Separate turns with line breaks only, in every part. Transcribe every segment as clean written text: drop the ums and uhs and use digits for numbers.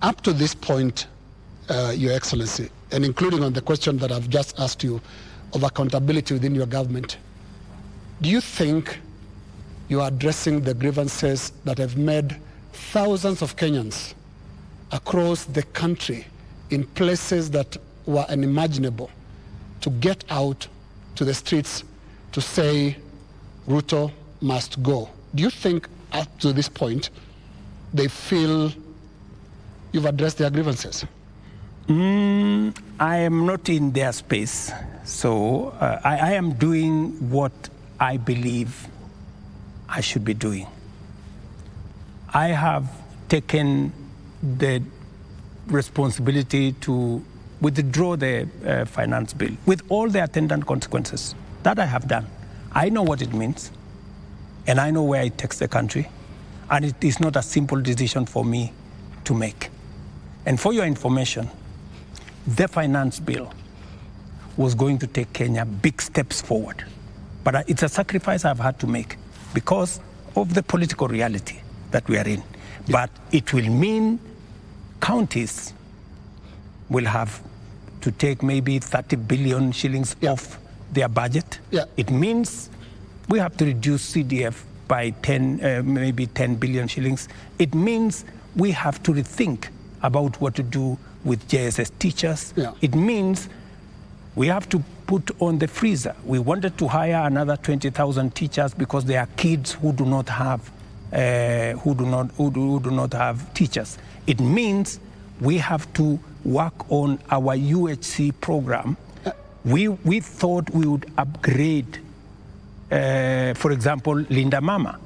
Up to this point, Your Excellency, and including on the question that I've just asked you of accountability within your government, do you think you are addressing the grievances that have made thousands of Kenyans across the country in places that were unimaginable to get out to the streets to say Ruto must go? Do you think up to this point they feel you've addressed their grievances?
I am not in their space, so I am doing what I believe I should be doing. I have taken the responsibility to withdraw the finance bill with all the attendant consequences. That I have done. I know what it means, and I know where it takes the country, and it is not a simple decision for me to make. And for your information, the finance bill was going to take Kenya big steps forward. But it's a sacrifice I've had to make because of the political reality that we are in. Yeah. But it will mean counties will have to take maybe 30 billion shillings off their budget. Yeah. It means we have to reduce CDF by maybe 10 billion shillings. It means we have to rethink about what to do with JSS teachers. Yeah. It means we have to put on the freezer. We wanted to hire another 20,000 teachers because there are kids who do not have who do not have teachers. It means we have to work on our UHC program. We thought we would upgrade, for example, Linda Mama.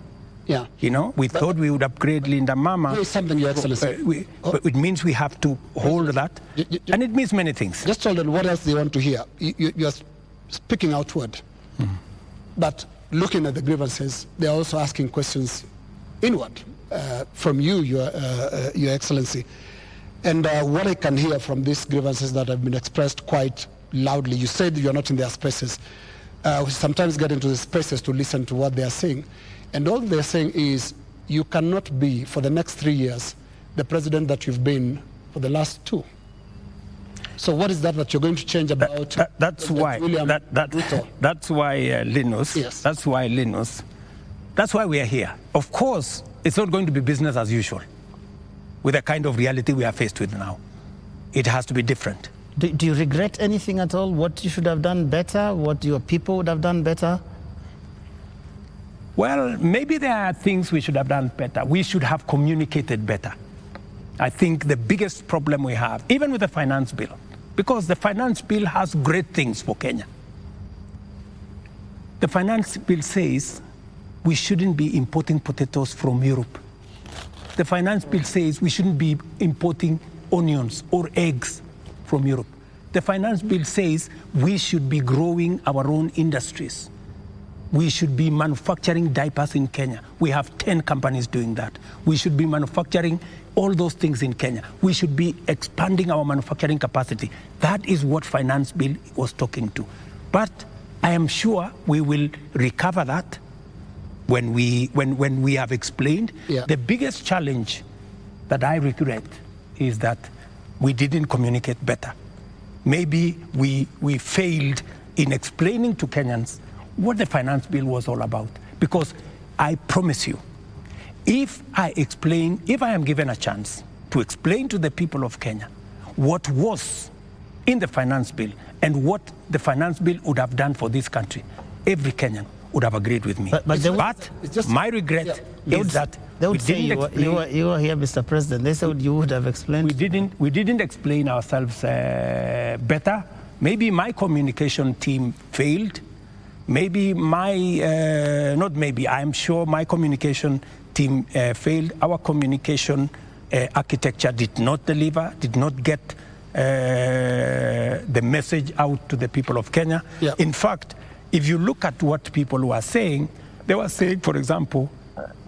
Yeah. You know, we thought we would upgrade Linda Mama.
There is something, Your Excellency.
But it means we have to hold that, and it means many things.
Just hold on, what else do you want to hear? You are speaking outward, but looking at the grievances, they are also asking questions inward from you, Your Excellency. And what I can hear from these grievances that have been expressed quite loudly, you said you are not in their spaces. We sometimes get into the spaces to listen to what they are saying. And all they're saying is, you cannot be, for the next 3 years, the president that you've been for the last 2. So what is that you're going to change about?
That's why, that's why Linus, yes. That's why Linus, that's why we are here. Of course, it's not going to be business as usual with the kind of reality we are faced with now. It has to be different.
Do you regret anything at all? What you should have done better? What your people would have done better?
Well, maybe there are things we should have done better. We should have communicated better. I think the biggest problem we have, even with the finance bill, because the finance bill has great things for Kenya. The finance bill says we shouldn't be importing potatoes from Europe. The finance bill says we shouldn't be importing onions or eggs from Europe. The finance bill says we should be growing our own industries. We should be manufacturing diapers in Kenya. We have 10 companies doing that. We should be manufacturing all those things in Kenya. We should be expanding our manufacturing capacity. That is what finance bill was talking to. But I am sure we will recover that when we have explained. Yeah. The biggest challenge that I regret is that we didn't communicate better. Maybe we failed in explaining to Kenyans what the finance bill was all about. Because I promise you, if I am given a chance to explain to the people of Kenya what was in the finance bill and what the finance bill would have done for this country, every Kenyan would have agreed with me. But my regret is that
they would say you were here, Mr. President. They said you would have explained.
We didn't explain ourselves better. Maybe my communication team failed. Maybe I'm sure my communication team failed. Our communication architecture did not deliver, did not get the message out to the people of Kenya. Yeah. In fact, if you look at what people were saying, they were saying, for example,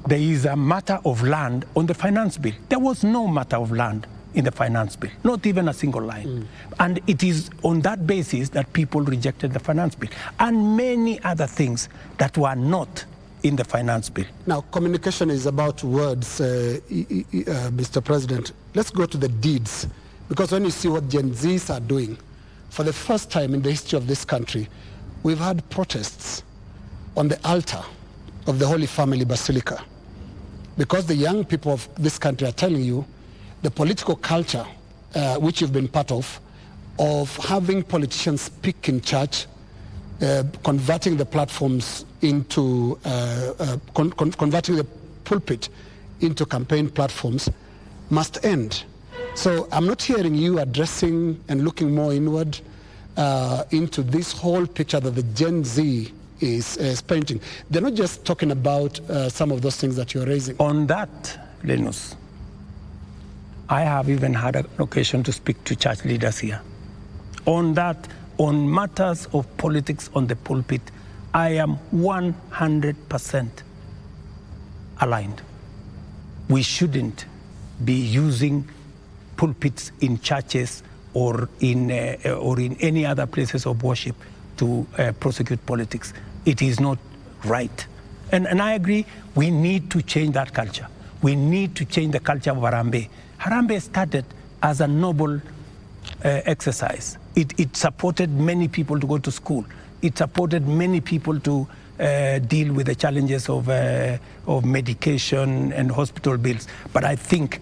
there is a matter of land on the finance bill. There was no matter of land in the finance bill, not even a single line. And it is on that basis that people rejected the finance bill and many other things that were not in the finance bill.
Now, communication is about words, Mr. President. let's go to the deeds. Because when you see what Gen Zs are doing, for the first time in the history of this country, we've had protests on the altar of the Holy Family Basilica. Because the young people of this country are telling you the political culture, which you've been part of having politicians speak in church, converting the platforms into, converting the pulpit into campaign platforms, must end. So I'm not hearing you addressing and looking more inward into this whole picture that the Gen Z is painting. They're not just talking about some of those things that you're raising.
On that, Linus, I have even had an occasion to speak to church leaders here. On that, on matters of politics on the pulpit, I am 100% aligned. We shouldn't be using pulpits in churches or in any other places of worship to prosecute politics. It is not right. And I agree, we need to change that culture. We need to change the culture of Harambee. Harambee started as a noble exercise. It supported many people to go to school. It supported many people to deal with the challenges of medication and hospital bills. But I think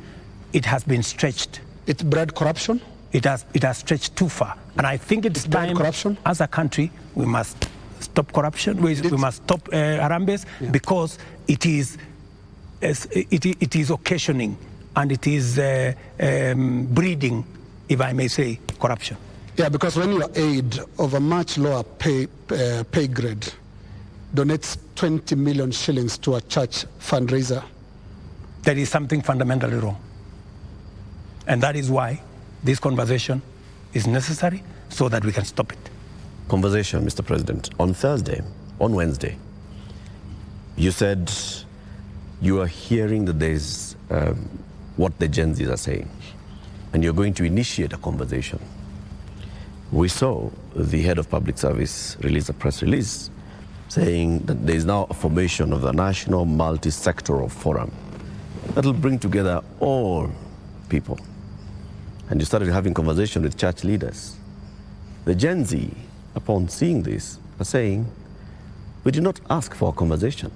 it has been stretched.
It bred corruption?
It has stretched too far. And I think it's time,
corruption?
As a country, we must stop corruption. We must stop Harambees, because it is occasioning and it is breeding, if I may say, corruption.
Yeah, because when your aid of a much lower pay grade donates 20 million shillings to a church fundraiser,
there is something fundamentally wrong. And that is why this conversation is necessary, so that we can stop it.
Conversation, Mr. President. On Wednesday, you said you are hearing that there's what the Gen Zs are saying, and you're going to initiate a conversation. We saw the head of public service release a press release saying that there is now a formation of the National Multi-Sectoral Forum that will bring together all people. And you started having conversation with church leaders. The Gen Z, upon seeing this, are saying, we did not ask for a conversation.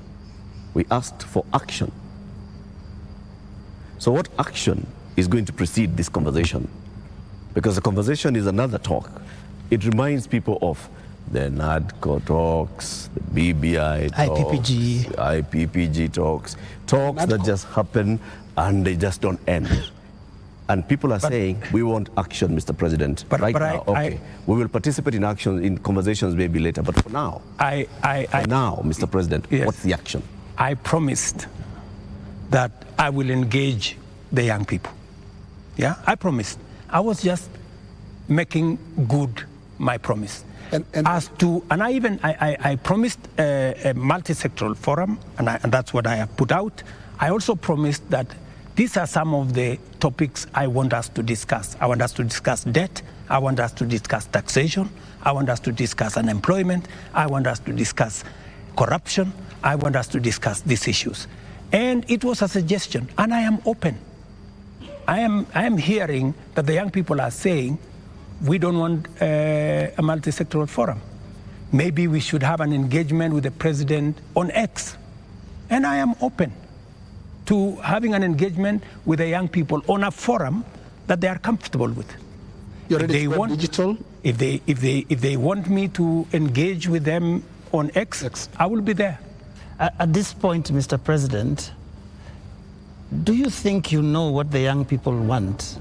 We asked for action. So what action is going to precede this conversation? Because the conversation is another talk. It reminds people of the NADCO talks, the BBI talks, IPPG talks that just happen and they just don't end. And people are saying, we want action, Mr. President, right now. We will participate in action, in conversations maybe later, but for now, now, Mr. President,
yes,
what's the action?
I promised that I will engage the young people. Yeah, I promised. I was just making good my promise. And I promised a multi-sectoral forum, and that's what I have put out. I also promised that these are some of the topics I want us to discuss. I want us to discuss debt. I want us to discuss taxation. I want us to discuss unemployment. I want us to discuss corruption. I want us to discuss these issues. And it was a suggestion, and I am open. I am hearing that the young people are saying, we don't want a multi-sectoral forum. Maybe we should have an engagement with the president on X. And I am open to having an engagement with the young people on a forum that they are comfortable with.
You're ready for digital?
If they want me to engage with them on X, I will be there.
At this point, Mr. President, do you think you know what the young people want?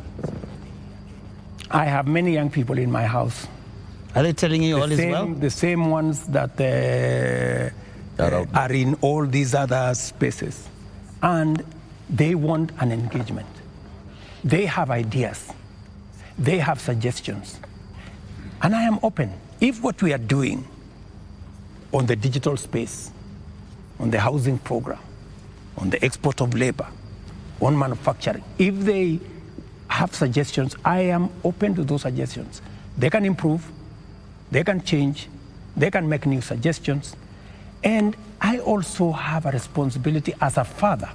I have many young people in my house.
Are they telling you all is well?
The same ones that are in all these other spaces. And they want an engagement. They have ideas. They have suggestions. And I am open. If what we are doing on the digital space, on the housing program, on the export of labor, on manufacturing, if they have suggestions, I am open to those suggestions. They can improve, they can change, they can make new suggestions. And I also have a responsibility as a father,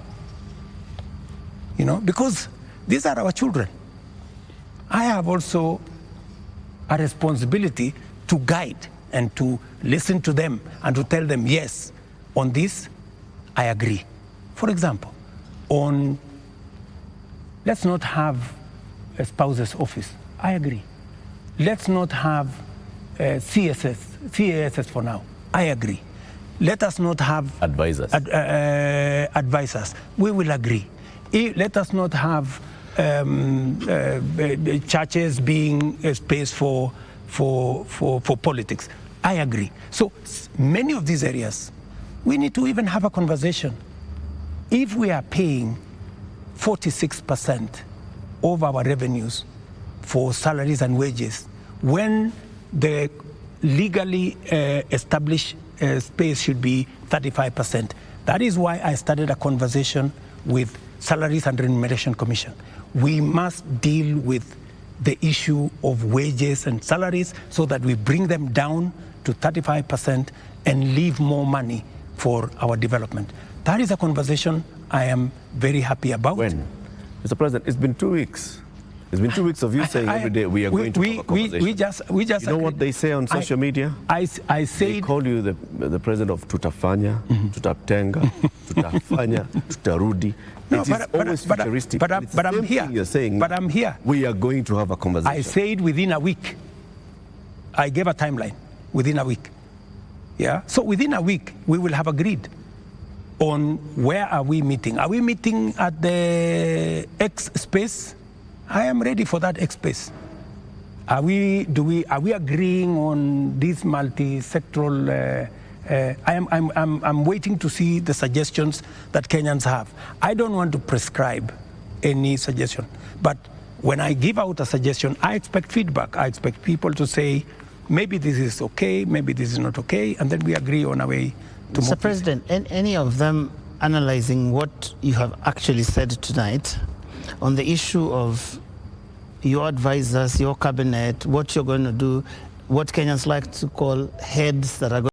because These are our children. I have also a responsibility to guide and to listen to them and to tell them, yes, on this, I agree. For example, let's not have a spouse's office. I agree. Let's not have CASS for now. I agree. Let us not have
advisors.
Advisors. We will agree. Let us not have churches being a space for politics. I agree. So many of these areas, we need to even have a conversation. If we are paying 46% of our revenues for salaries and wages, when the legally established space should be 35%. That is why I started a conversation with Salaries and Remuneration Commission. We must deal with the issue of wages and salaries so that we bring them down to 35% and leave more money for our development. That is a conversation I am very happy about.
When? Mr. President, it's been 2 weeks. It's been 2 weeks of you saying every day we are going to have a conversation.
We just
you know what they say on social media?
I say
they call you the president of tutafanya, tutatenga, tutafanya, tutarudi.
No,
it is always futuristic.
But I'm here.
You're saying
but I'm here.
We are going to have a conversation.
I said within a week. I gave a timeline. Within a week. Yeah. So within a week we will have agreed on where are we meeting. Are we meeting at the X space? I am ready for that X space. Are we agreeing on this multi-sectoral? I'm waiting to see the suggestions that Kenyans have. I don't want to prescribe any suggestion, but when I give out a suggestion, I expect feedback. I expect people to say, maybe this is okay, maybe this is not okay, and then we agree on a way to move.
Mr. President, any of them analyzing what you have actually said tonight on the issue of your advisors, your cabinet, what you're going to do, what Kenyans like to call heads that are going